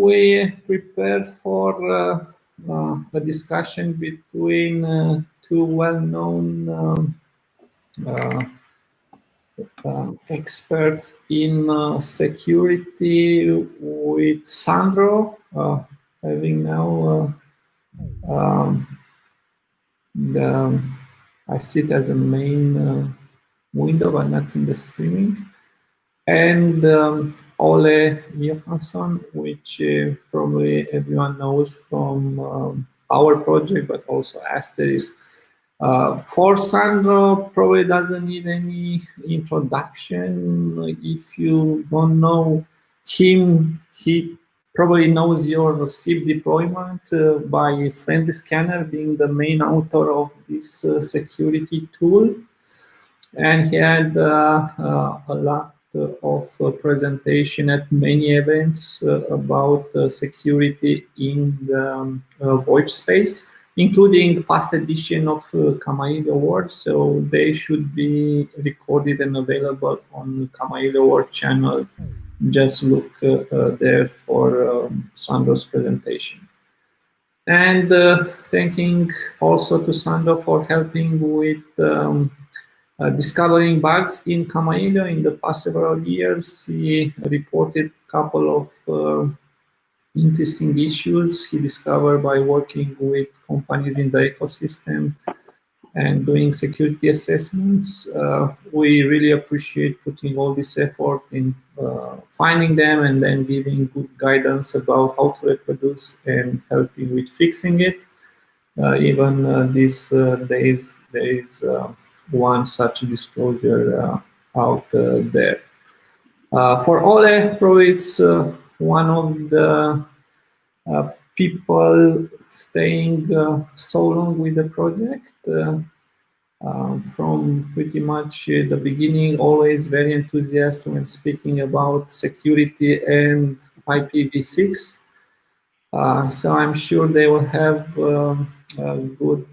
we prepared for a discussion between two well-known experts in security with Sandro, having now I see it as a main window, but not in the streaming. And Olle Johansson, which probably everyone knows from our project, but also Asteris. For Sandro, probably doesn't need any introduction. If you don't know him, he probably knows your SIP deployment by Friendly Scanner being the main author of this security tool. And he had a lot of presentation at many events about security in the VoIP space, including past edition of Kamailio Award. So they should be recorded and available on Kamailio Award channel. Just look there for Sandro's presentation. And thanking also to Sandro for helping with discovering bugs in Kamailio in the past several years. He reported a couple of interesting issues he discovered by working with companies in the ecosystem and doing security assessments. We really appreciate putting all this effort in finding them and then giving good guidance about how to reproduce and helping with fixing it. Even these days, there is one such disclosure out there. For Olle, probably it's one of the people staying so long with the project. From pretty much the beginning, always very enthusiastic when speaking about security and IPv6. So I'm sure they will have good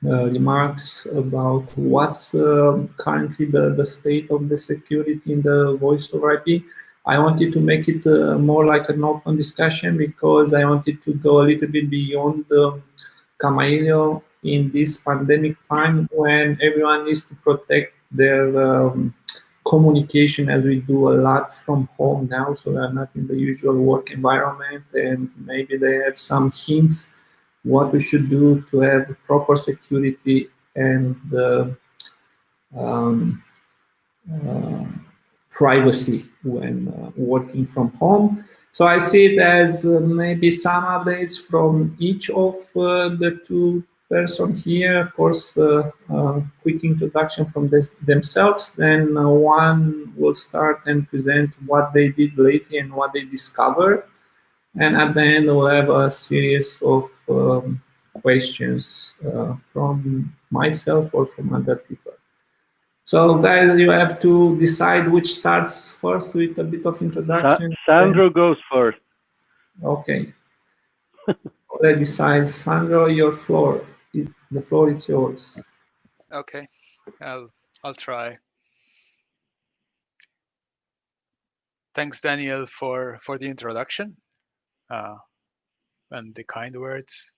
remarks about what's currently the state of the security in the voice over IP. I wanted to make it more like an open discussion because I wanted to go a little bit beyond Kamailio in this pandemic time when everyone needs to protect their communication, as we do a lot from home now, so they're not in the usual work environment, and maybe they have some hints what we should do to have proper security and privacy when working from home. So I see it as maybe some updates from each of the two persons here. Of course, quick introduction from themselves. Then one will start and present what they did lately and what they discovered. And at the end, we'll have a series of questions from myself or from other people. So, guys, you have to decide which starts first with a bit of introduction. Sandro goes first. Okay. Already decides. Sandro, your floor. The floor is yours. Okay, I'll try. Thanks, Daniel, for the introduction and the kind words.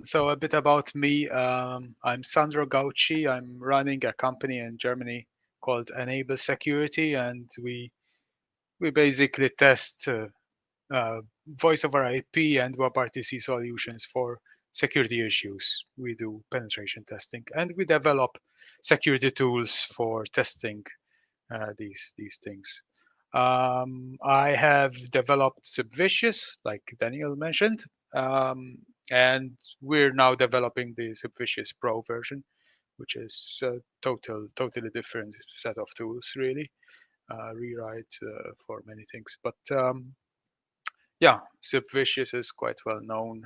So a bit about me. I'm Sandro Gauci. I'm running a company in Germany called Enable Security, and we basically test voice over IP and WebRTC solutions for security issues. We do penetration testing, and we develop security tools for testing these things. I have developed Subvicious, like Daniel mentioned, and we're now developing the Subvicious Pro version, which is a totally different set of tools, really. Rewrite for many things, but yeah, Subvicious is quite well known.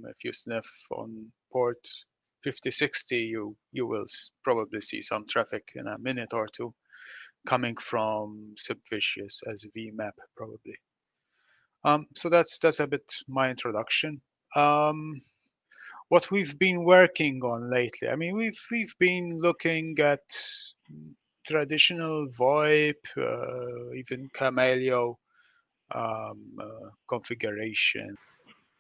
If you sniff on port 5060, you will probably see some traffic in a minute or two coming from Subvicious as VMAP, probably. So that's a bit my introduction. What we've been working on lately, I mean, we've been looking at traditional VoIP, even Kamailio, configuration.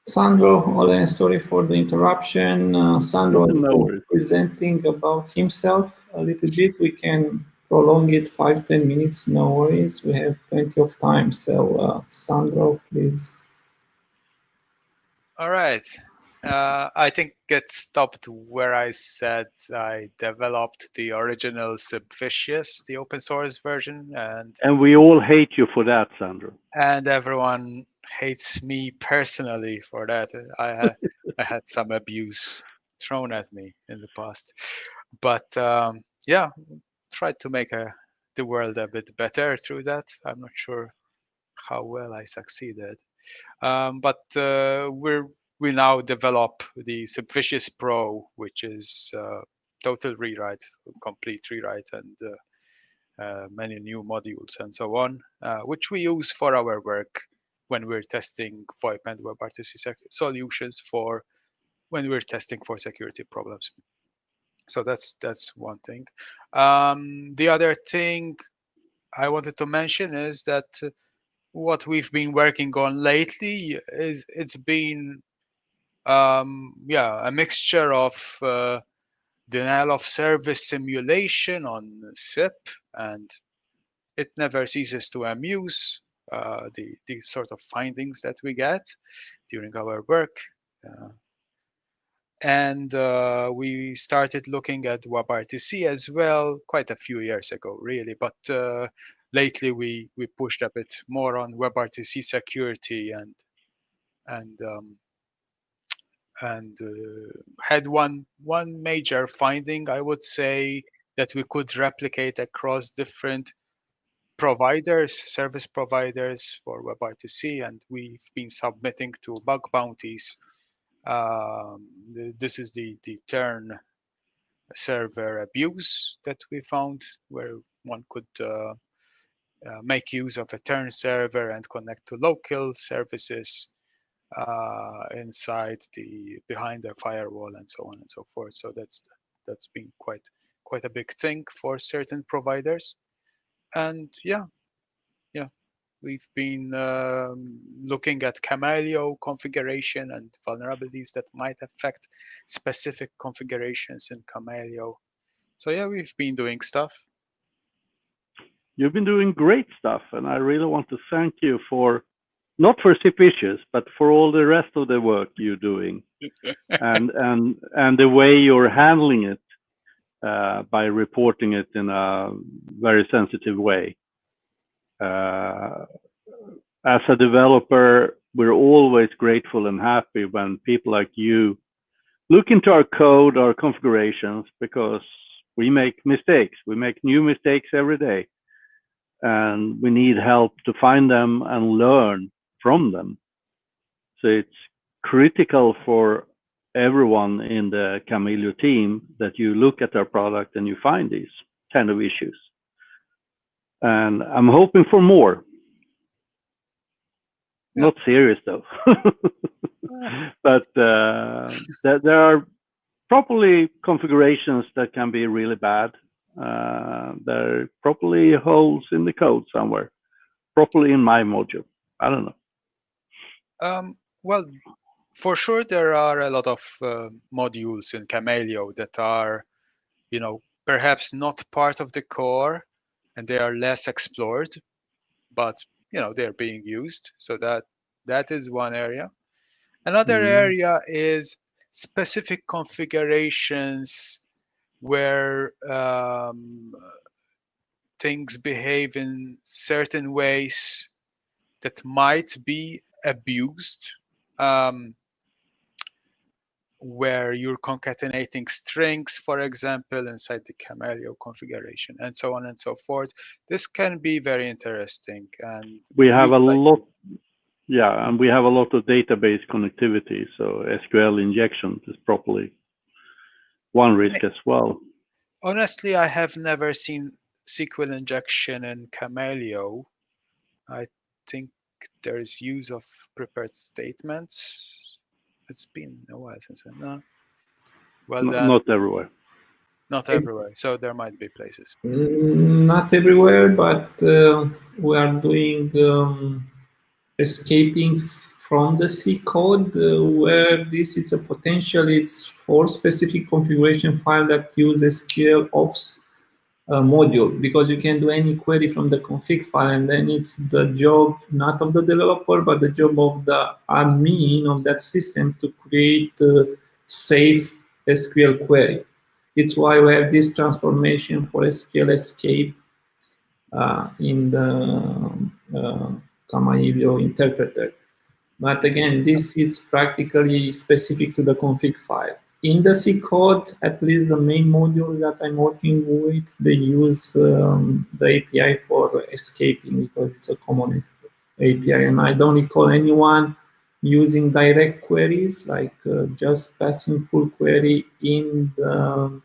Sandro, Ole, sorry for the interruption. Sandro is No worries. presenting about himself a little bit. We can prolong it 5-10 minutes, no worries. We have plenty of time. So, Sandro, please. All right. I think it stopped where I said I developed the original Subficious, the open source version, And we all hate you for that, Sandro. and everyone hates me personally for that. I had some abuse thrown at me in the past, but yeah, tried to make the world a bit better through that. I'm not sure how well I succeeded, but we now develop the Subficious Pro, which is total rewrite, complete rewrite, and many new modules and so on, which we use for our work when we're testing VoIP and WebRTC solutions for when we're testing for security problems. So that's one thing. The other thing I wanted to mention is that what we've been working on lately is it's been a mixture of denial of service simulation on SIP, and it never ceases to amuse the sort of findings that we get during our work. And we started looking at WebRTC as well quite a few years ago, really. But lately we pushed a bit more on WebRTC security and had one major finding, I would say, that we could replicate across different providers, service providers for WebRTC, and we've been submitting to bug bounties. This is the turn server abuse that we found, where one could make use of a turn server and connect to local services inside behind the firewall and so on and so forth. So that's been quite a big thing for certain providers. And yeah, we've been looking at Kamailio configuration and vulnerabilities that might affect specific configurations in Kamailio. So yeah, we've been doing stuff. You've been doing great stuff, and I really want to thank you for, not for Subficious, but for all the rest of the work you're doing, and the way you're handling it by reporting it in a very sensitive way. As a developer, we're always grateful and happy when people like you look into our code, our configurations, because we make mistakes. We make new mistakes every day, and we need help to find them and learn from them. So it's critical for everyone in the Kamailio team that you look at our product and you find these kind of issues. And I'm hoping for more. Yeah. Not serious though. But there are probably configurations that can be really bad. There are probably holes in the code somewhere, probably in my module. I don't know. Well, for sure there are a lot of modules in Kamailio that are, perhaps not part of the core, and they are less explored, but they're being used. So that is one area. Another area is specific configurations where things behave in certain ways that might be abused, where you're concatenating strings, for example, inside the Kamailio configuration, and so on and so forth. This can be very interesting, and we have a lot. Yeah, and we have a lot of database connectivity, so SQL injection is probably one risk as well. Honestly, I have never seen SQL injection in Kamailio. I think there is use of prepared statements. It's been a while since I know. Well, not everywhere. Not everywhere, so there might be places. Not everywhere, but we are doing escaping from the C code, where this is a potential, it's for specific configuration file that use SQL ops module, because you can do any query from the config file, and then it's the job not of the developer but the job of the admin of that system to create a safe SQL query. It's why we have this transformation for SQL escape in the Kamailio interpreter. But again, this is practically specific to the config file. In the C code, at least the main modules that I'm working with, they use the API for escaping, because it's a common API. And I don't recall anyone using direct queries, like just passing full query in the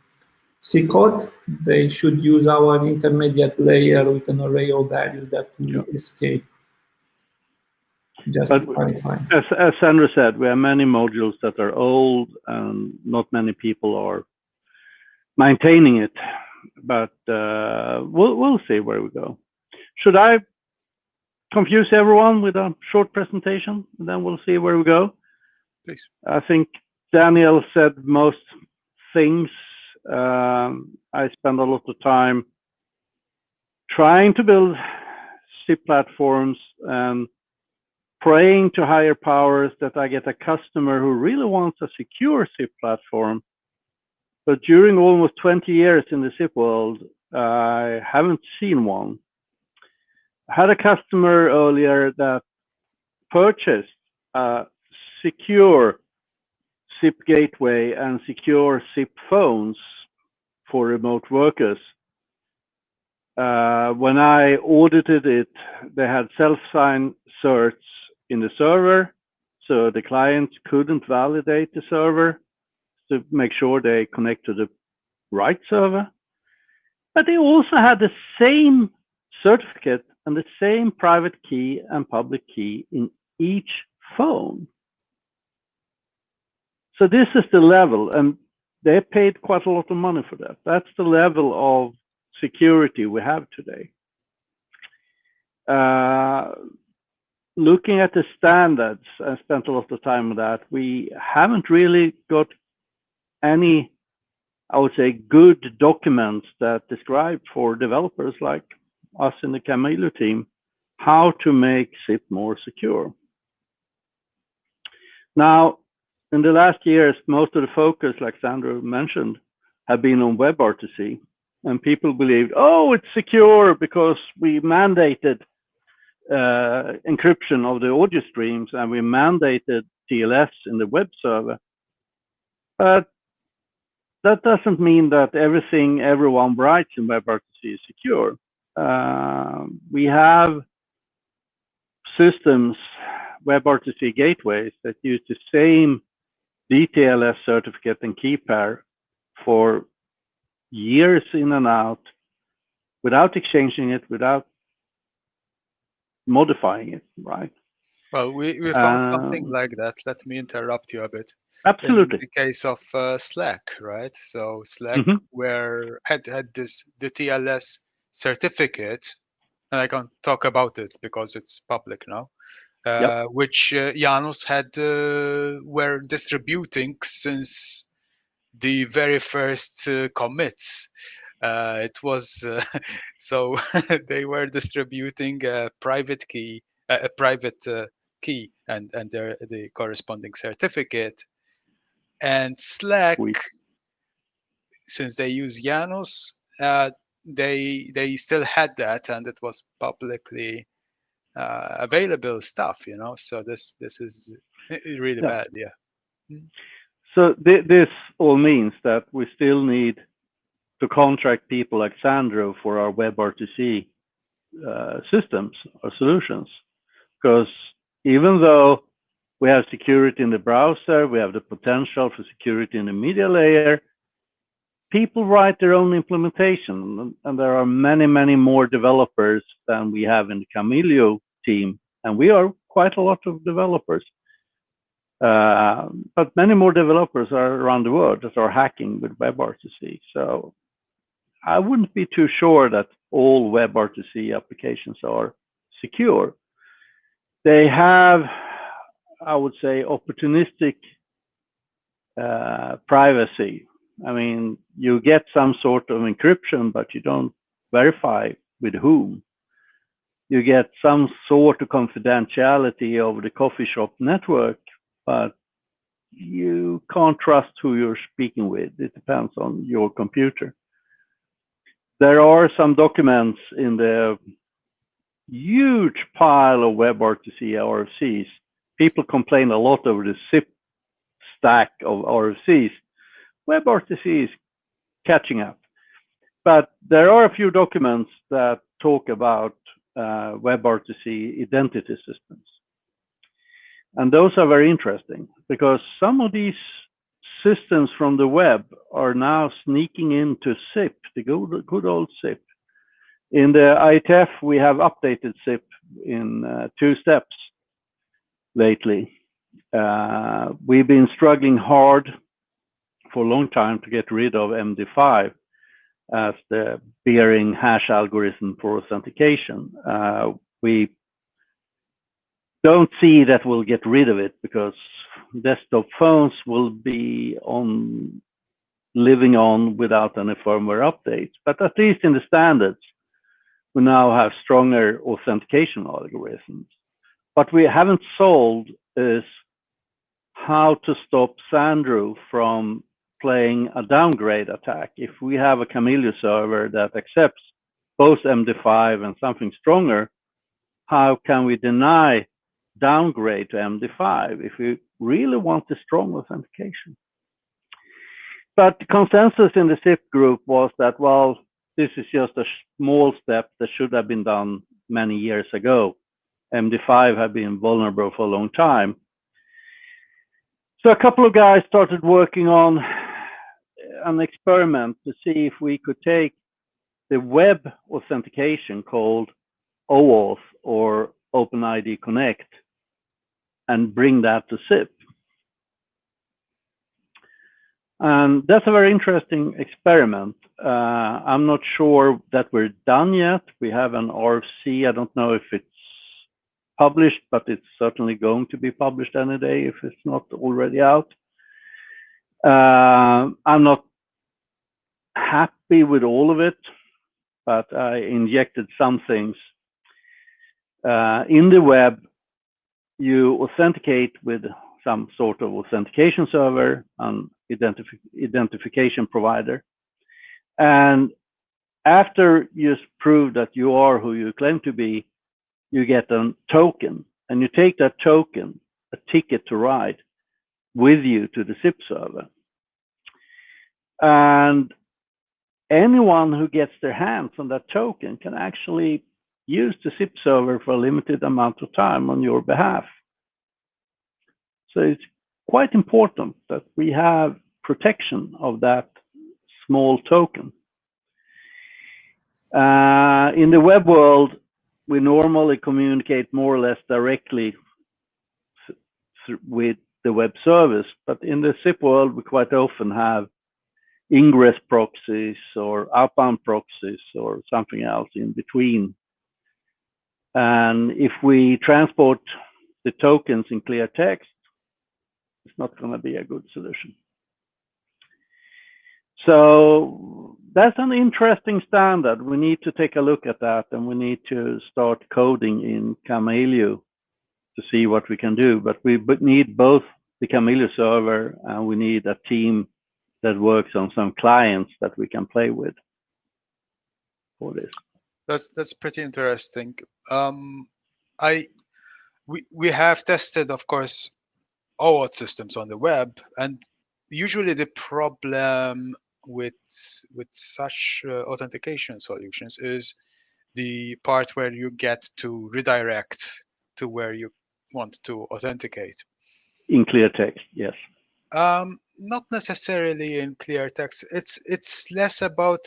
C code. They should use our intermediate layer with an array of values that will escape. Just to clarify. As Sandro said, we have many modules that are old and not many people are maintaining it. But we'll see where we go. Should I confuse everyone with a short presentation, and then we'll see where we go? Please. I think Daniel said most things. I spend a lot of time trying to build SIP platforms and praying to higher powers that I get a customer who really wants a secure SIP platform. But during almost 20 years in the SIP world, I haven't seen one. I had a customer earlier that purchased a secure SIP gateway and secure SIP phones for remote workers. When I audited it, they had self-signed certs in the server, so the client couldn't validate the server to make sure they connect to the right server. But they also had the same certificate and the same private key and public key in each phone. So this is the level, and they paid quite a lot of money for that. That's the level of security we have today. Looking at the standards, I spent a lot of time on that. We haven't really got any, I would say, good documents that describe for developers like us in the Kamailio team how to make SIP more secure. Now, in the last years, most of the focus, like Sandro mentioned, have been on WebRTC. And people believed, oh, it's secure because we mandated encryption of the audio streams and we mandated TLS in the web server. But that doesn't mean that everything everyone writes in WebRTC is secure. We have systems, WebRTC gateways, that use the same DTLS certificate and key pair for years in and out without exchanging it, without modifying it, right? Well, we found something like that. Let me interrupt you a bit. Absolutely. In the case of Slack, right? So Slack had the TLS certificate, and I can't talk about it because it's public now, which Janos had were distributing since the very first commits. It was so they were distributing a private key, key, and the corresponding certificate. And Slack, since they use Janos, they still had that, and it was publicly available stuff, you know. So this is really bad, So this all means that we still need to contract people like Sandro for our WebRTC systems or solutions, because even though we have security in the browser, we have the potential for security in the media layer, people write their own implementation, and there are many, many more developers than we have in the Kamailio team, and we are quite a lot of developers. But many more developers are around the world that are hacking with WebRTC. So I wouldn't be too sure that all WebRTC applications are secure. They have, I would say, opportunistic privacy. I mean, you get some sort of encryption, but you don't verify with whom. You get some sort of confidentiality over the coffee shop network, but you can't trust who you're speaking with. It depends on your computer. There are some documents in the huge pile of WebRTC RFCs. People complain a lot over the zip stack of RFCs. WebRTC is catching up. But there are a few documents that talk about WebRTC identity systems. And those are very interesting because some of these systems from the web are now sneaking into SIP, the good old SIP. In the IETF, we have updated SIP in 2 steps lately. We've been struggling hard for a long time to get rid of MD5 as the bearing hash algorithm for authentication. We don't see that we'll get rid of it because desktop phones will be living on without any firmware updates. But at least in the standards, we now have stronger authentication algorithms. What we haven't solved is how to stop Sandro from playing a downgrade attack. If we have a Kamailio server that accepts both MD5 and something stronger, how can we deny downgrade to MD5 if we really want the strong authentication? But the consensus in the SIP group was that, well, this is just a small step that should have been done many years ago. MD5 have been vulnerable for a long time. So a couple of guys started working on an experiment to see if we could take the web authentication called OAuth or OpenID Connect and bring that to SIP. And that's a very interesting experiment. I'm not sure that we're done yet. We have an RFC. I don't know if it's published, but it's certainly going to be published any day if it's not already out. I'm not happy with all of it, but I injected some things. In the web, you authenticate with some sort of authentication server and identification provider. And after you prove that you are who you claim to be, you get a token, and you take that token, a ticket to ride, with you to the SIP server. And anyone who gets their hands on that token can actually use the SIP server for a limited amount of time on your behalf. So it's quite important that we have protection of that small token. In the web world, we normally communicate more or less directly with the web service, but in the SIP world, we quite often have ingress proxies or outbound proxies or something else in between. And if we transport the tokens in clear text, it's not going to be a good solution. So that's an interesting standard. We need to take a look at that, and we need to start coding in Kamailio to see what we can do. But we need both the Kamailio server and we need a team that works on some clients that we can play with for this. That's pretty interesting. We have tested, of course, OAuth systems on the web, and usually the problem with such authentication solutions is the part where you get to redirect to where you want to authenticate. In clear text, yes. Not necessarily in clear text. It's less about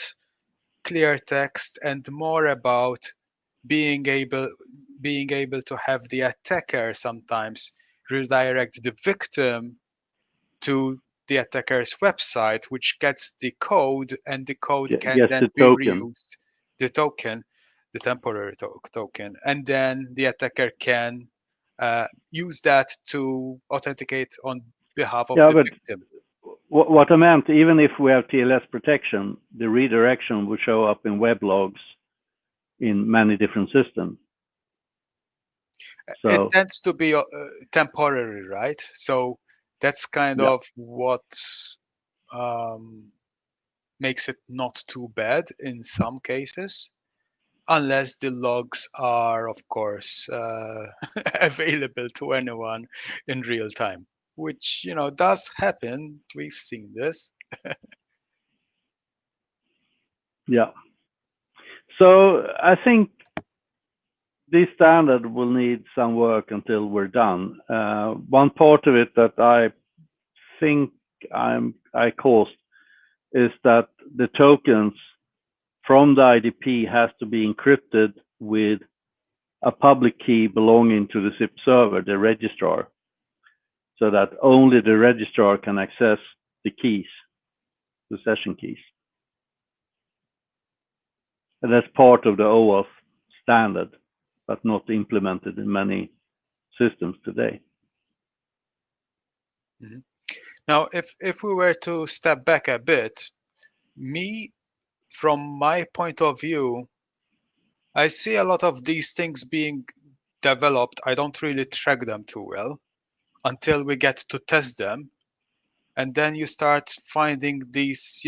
clear text and more about being able to have the attacker sometimes redirect the victim to the attacker's website, which gets the code, and the code can then be reused, the token, the temporary token, and then the attacker can use that to authenticate on behalf of Yeah, the but victim. what I meant, even if we have TLS protection, the redirection will show up in web logs in many different systems. It So tends to be temporary, right? So that's kind yeah. of what makes it not too bad in some cases, unless the logs are, of course, available to anyone in real time, which does happen. We've seen this. Yeah. So I think this standard will need some work until we're done. One part of it that I think I caused is that the tokens from the IDP has to be encrypted with a public key belonging to the SIP server, the registrar, so that only the registrar can access the keys, the session keys. And that's part of the OAuth standard, but not implemented in many systems today. Mm-hmm. Now, if we were to step back a bit, from my point of view, I see a lot of these things being developed. I don't really track them too well until we get to test them. And then you start finding these,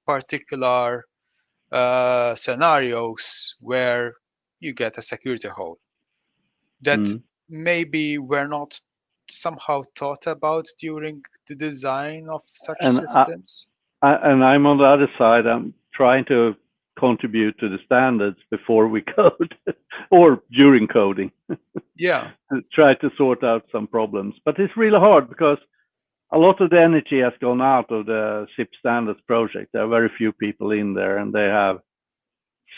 particular scenarios where you get a security hole that maybe were not somehow thought about during the design of such And systems. and I'm on the other side. I'm trying to contribute to the standards before we code or during coding. Yeah. Try to sort out some problems, but it's really hard because a lot of the energy has gone out of the SIP standards project. There are very few people in there, and they have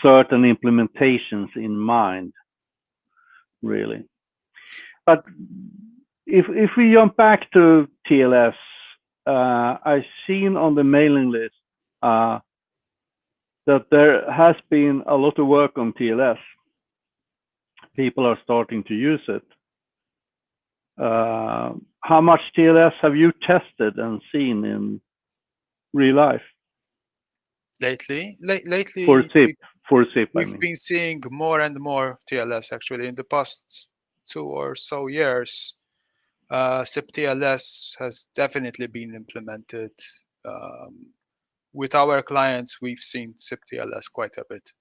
certain implementations in mind, really. But if we jump back to TLS, I've seen on the mailing list that there has been a lot of work on TLS. People are starting to use it. How much TLS have you tested and seen in real life? Lately, For SIP, we've been seeing more and more TLS actually in the past 2 or so years. SIP TLS has definitely been implemented. With our clients, we've seen SIP TLS quite a bit.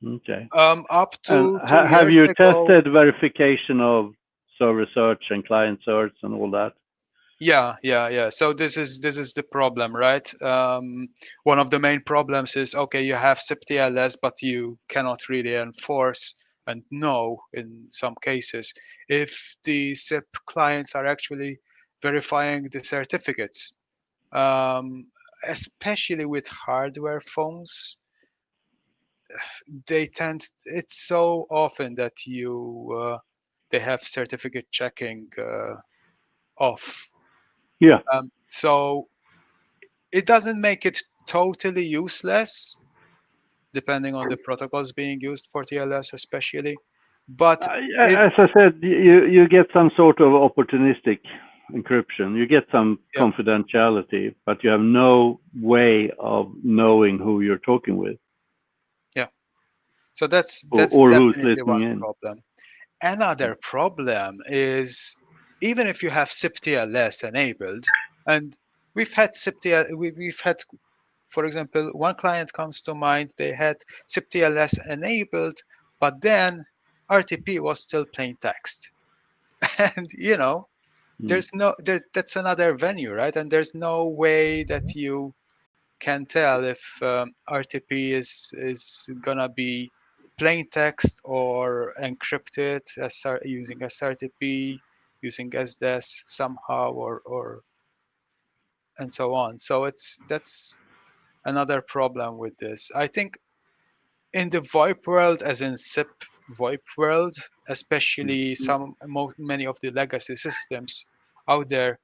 Okay. Up to And 2 years have you ago, tested verification of server search and client search and all that? Yeah. So this is the problem, right? One of the main problems is, okay, you have SIP TLS, but you cannot really enforce and know in some cases if the SIP clients are actually verifying the certificates, especially with hardware phones. It's so often that they have certificate checking off. Yeah. So it doesn't make it totally useless, depending on the protocols being used for TLS especially. But as I said, you get some sort of opportunistic encryption. You get some confidentiality, but you have no way of knowing who you're talking with. Yeah. So that's or who's definitely one listening in. problem. Another problem is, even if you have SIP TLS enabled, and we've had we've had, for example, one client comes to mind. They had SIP TLS enabled, but then RTP was still plain text, and there's that's another venue, right? And there's no way that you can tell if RTP is gonna be plain text or encrypted using SRTP, using SDS somehow, or and so on. So that's another problem with this. I think in the VoIP world, as in SIP VoIP world, especially many of the legacy systems out there,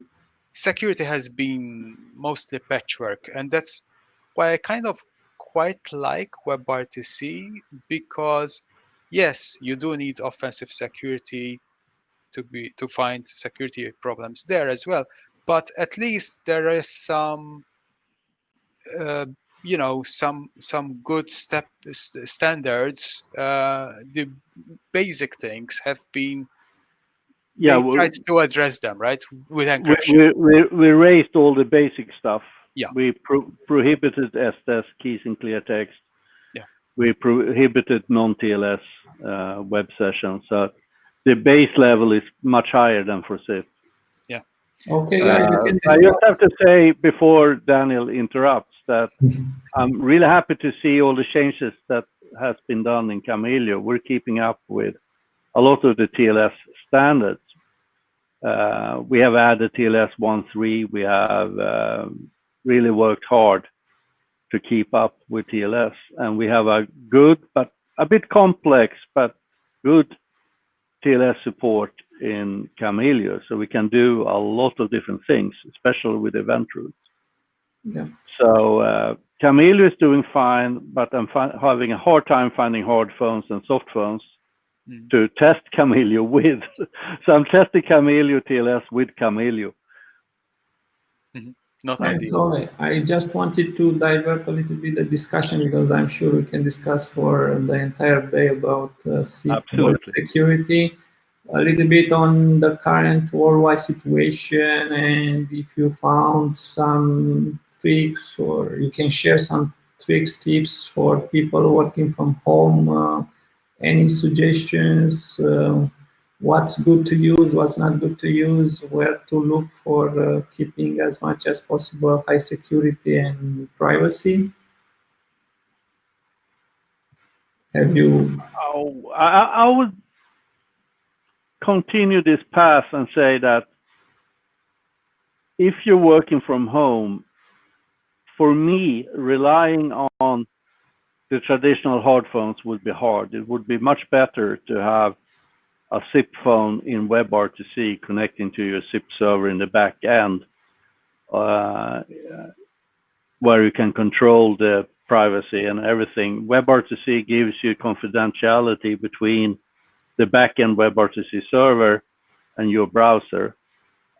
security has been mostly patchwork, and that's why I kind of quite like WebRTC, because yes, you do need offensive security to find security problems there as well. But at least there is some some good standards. The basic things have been, Yeah, they tried to address them, right, with encryption. we raised all the basic stuff. Yeah. We prohibited STS, keys in clear text. Yeah. We prohibited non-TLS web sessions. So the base level is much higher than for SIP. Yeah. Okay, guys, you can I just have discuss. to say before Daniel interrupts that I'm really happy to see all the changes that has been done in Kamailio. We're keeping up with a lot of the TLS standards. We have added TLS 1.3. We have really worked hard to keep up with TLS, and we have a good but a bit complex but good TLS support in Kamailio, so we can do a lot of different things, especially with event routes. Yeah. So Kamailio is doing fine, but I'm having a hard time finding hard phones and soft phones to test Kamailio with. So I'm testing Kamailio TLS with Kamailio. Not And ideal. so I just wanted to divert a little bit the discussion, because I'm sure we can discuss for the entire day about SIP security. A little bit on the current worldwide situation, and if you found some tricks, or you can share some tricks, tips for people working from home. Any suggestions? What's good to use, what's not good to use, where to look for keeping as much as possible high security and privacy? Have you? I would continue this path and say that if you're working from home, for me, relying on the traditional hard phones would be hard. It would be much better to have a SIP phone in WebRTC connecting to your SIP server in the back end, where you can control the privacy and everything. WebRTC gives you confidentiality between the back-end WebRTC server and your browser,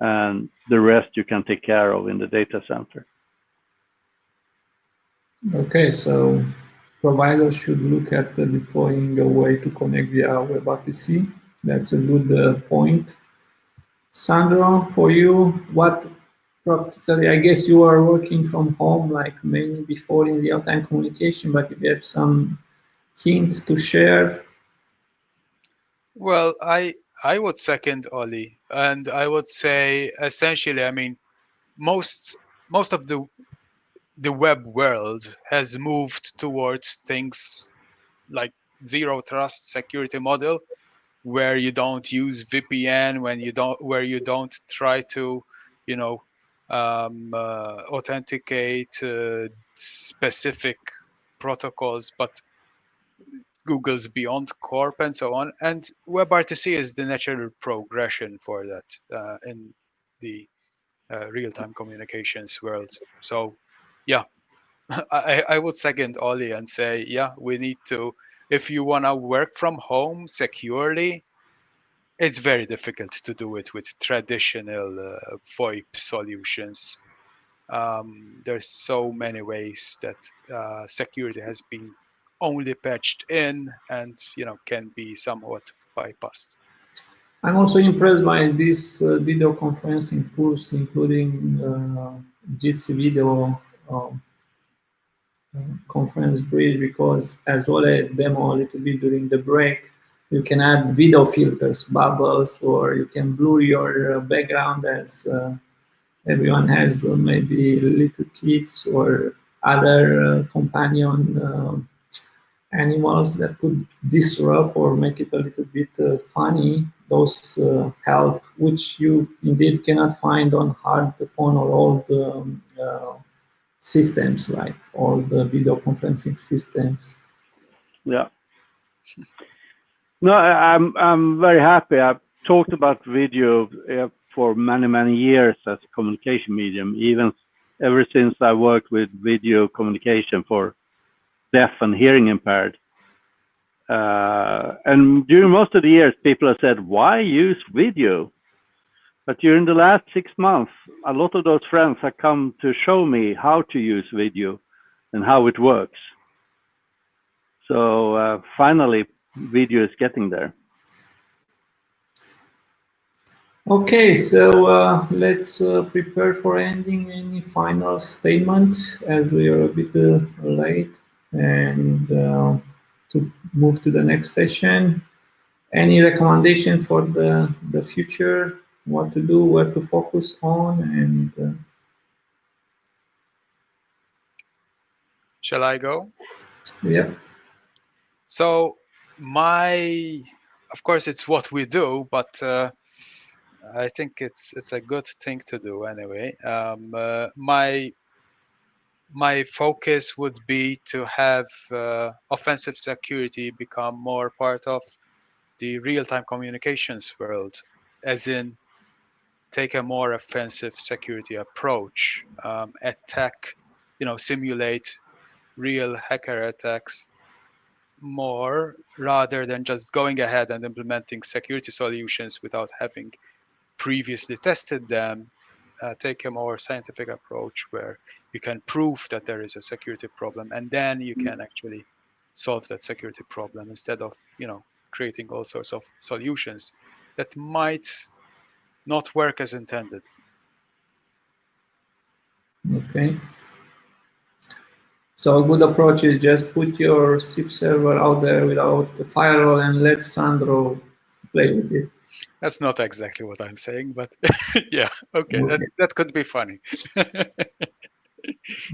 and the rest you can take care of in the data center. Okay, so providers should look at deploying a way to connect via WebRTC. That's a good point. Sandro, for you, what practically, I guess you are working from home like many before in real-time communication, but if you have some hints to share. Well, I would second Ollie, and I would say essentially, I mean, most of the web world has moved towards things like zero trust security model, where you don't use VPN, where you don't try to, authenticate specific protocols, but Google's Beyond Corp and so on. And WebRTC is the natural progression for that in the real-time communications world. So, yeah, I would second Ollie and say, yeah, we need to, if you want to work from home securely, it's very difficult to do it with traditional VoIP solutions. There's so many ways that security has been only patched in and can be somewhat bypassed. I'm also impressed by these video conferencing tools, including Jitsi Video Conference Bridge, because as Ole demo a little bit during the break, you can add video filters, bubbles, or you can blur your background, as everyone has maybe little kids or other companion animals that could disrupt or make it a little bit funny. Those help, which you indeed cannot find on hard phone or old systems, like all the video conferencing systems. Yeah. No, I'm very happy. I've talked about video for many years as a communication medium, even ever since I worked with video communication for deaf and hearing impaired. And during most of the years, people have said, why use video? But during the last 6 months, a lot of those friends have come to show me how to use video and how it works. So finally, video is getting there. Okay, so let's prepare for ending. Any final statement, as we are a bit late, and to move to the next session. Any recommendation for the future? What to do, where to focus on, and Shall I go? yeah. So of course, it's what we do, but I think it's a good thing to do anyway. My focus would be to have offensive security become more part of the real-time communications world, as in take a more offensive security approach, attack, simulate real hacker attacks more, rather than just going ahead and implementing security solutions without having previously tested them. Take a more scientific approach where you can prove that there is a security problem, and then you can actually solve that security problem, instead of creating all sorts of solutions that might not work as intended. Okay. So a good approach is just put your SIP server out there without the firewall and let Sandro play with it. That's not exactly what I'm saying, but yeah, okay, that could be funny.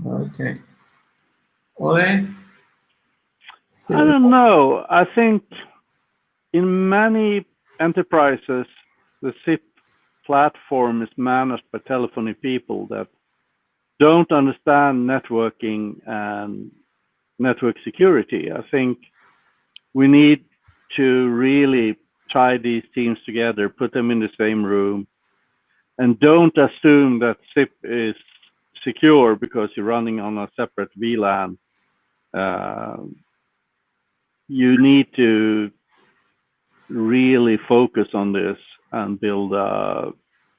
Okay. Ole? I don't know. I think in many enterprises, the SIP platform is managed by telephony people that don't understand networking and network security. I think we need to really tie these teams together, put them in the same room, and don't assume that SIP is secure because you're running on a separate VLAN. You need to really focus on this and build a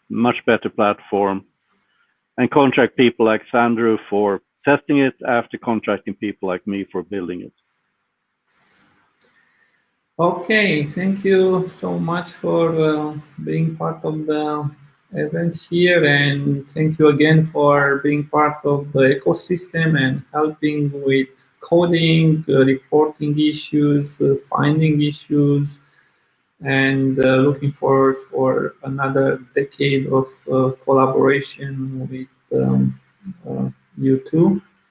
much better platform, and contract people like Sandro for testing it after contracting people like me for building it. Okay, thank you so much for being part of the event here, and thank you again for being part of the ecosystem and helping with coding, reporting issues, finding issues, and looking forward for another decade of collaboration with you two.